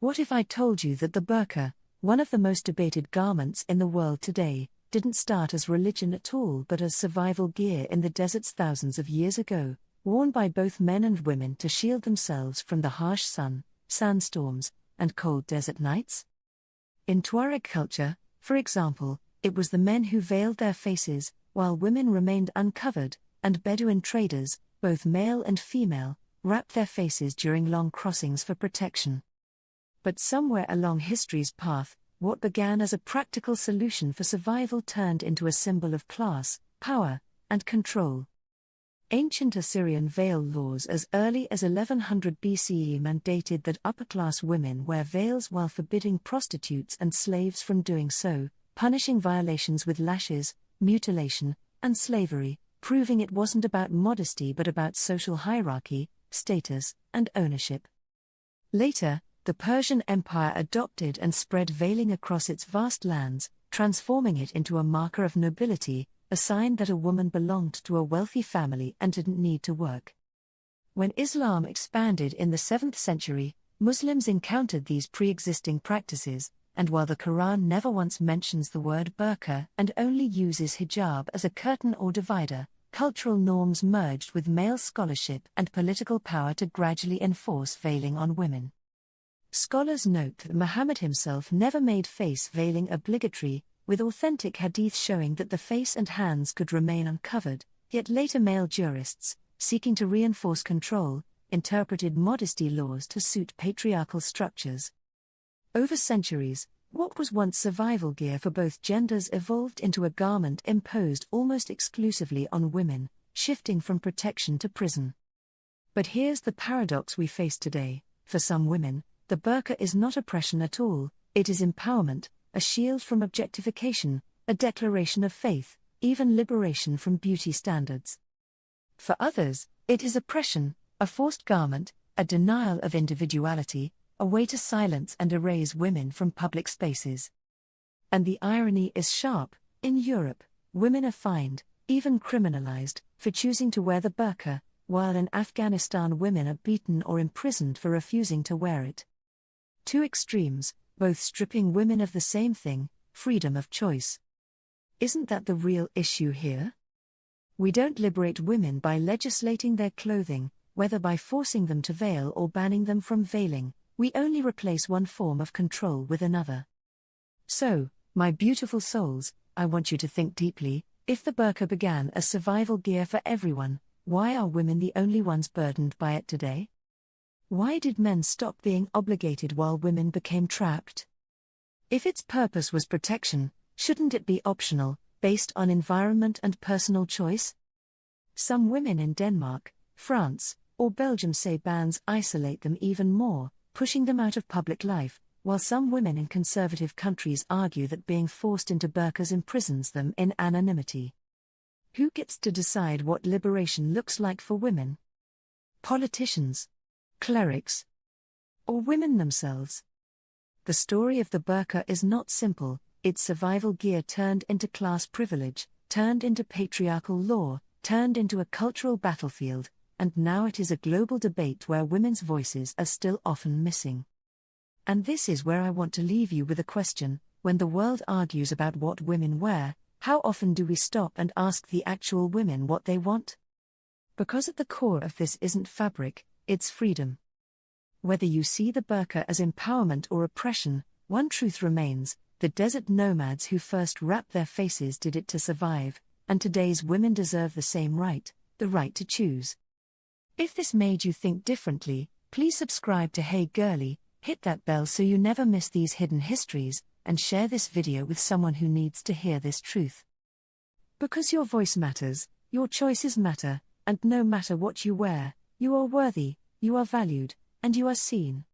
What if I told you that the burqa, one of the most debated garments in the world today, didn't start as religion at all but as survival gear in the deserts thousands of years ago, worn by both men and women to shield themselves from the harsh sun, sandstorms, and cold desert nights? In Tuareg culture, for example, it was the men who veiled their faces, while women remained uncovered, and Bedouin traders, both male and female, wrapped their faces during long crossings for protection. But somewhere along history's path, what began as a practical solution for survival turned into a symbol of class, power, and control. Ancient Assyrian veil laws as early as 1100 BCE mandated that upper-class women wear veils while forbidding prostitutes and slaves from doing so, punishing violations with lashes, mutilation, and slavery, proving it wasn't about modesty but about social hierarchy, status, and ownership. Later, the Persian Empire adopted and spread veiling across its vast lands, transforming it into a marker of nobility, a sign that a woman belonged to a wealthy family and didn't need to work. When Islam expanded in the 7th century, Muslims encountered these pre-existing practices, and while the Quran never once mentions the word burqa and only uses hijab as a curtain or divider, cultural norms merged with male scholarship and political power to gradually enforce veiling on women. Scholars note that Muhammad himself never made face veiling obligatory, with authentic hadith showing that the face and hands could remain uncovered, yet later male jurists, seeking to reinforce control, interpreted modesty laws to suit patriarchal structures. Over centuries, what was once survival gear for both genders evolved into a garment imposed almost exclusively on women, shifting from protection to prison. But here's the paradox we face today: for some women, the burqa is not oppression at all, it is empowerment, a shield from objectification, a declaration of faith, even liberation from beauty standards. For others, it is oppression, a forced garment, a denial of individuality, a way to silence and erase women from public spaces. And the irony is sharp: in Europe, women are fined, even criminalized, for choosing to wear the burqa, while in Afghanistan women are beaten or imprisoned for refusing to wear it. Two extremes, both stripping women of the same thing, freedom of choice. Isn't that the real issue here? We don't liberate women by legislating their clothing, whether by forcing them to veil or banning them from veiling, we only replace one form of control with another. So, my beautiful souls, I want you to think deeply: if the burqa began as survival gear for everyone, why are women the only ones burdened by it today? Why did men stop being obligated while women became trapped? If its purpose was protection, shouldn't it be optional, based on environment and personal choice? Some women in Denmark, France, or Belgium say bans isolate them even more, pushing them out of public life, while some women in conservative countries argue that being forced into burqas imprisons them in anonymity. Who gets to decide what liberation looks like for women? Politicians? Clerics? Or women themselves? The story of the burqa is not simple: it's survival gear turned into class privilege, turned into patriarchal law, turned into a cultural battlefield, and now it is a global debate where women's voices are still often missing. And this is where I want to leave you with a question: when the world argues about what women wear, how often do we stop and ask the actual women what they want? Because at the core of this isn't fabric, it's freedom. Whether you see the burqa as empowerment or oppression, one truth remains: the desert nomads who first wrapped their faces did it to survive, and today's women deserve the same right, the right to choose. If this made you think differently, please subscribe to HeyGirlie, hit that bell so you never miss these hidden histories, and share this video with someone who needs to hear this truth. Because your voice matters, your choices matter, and no matter what you wear, you are worthy, you are valued, and you are seen.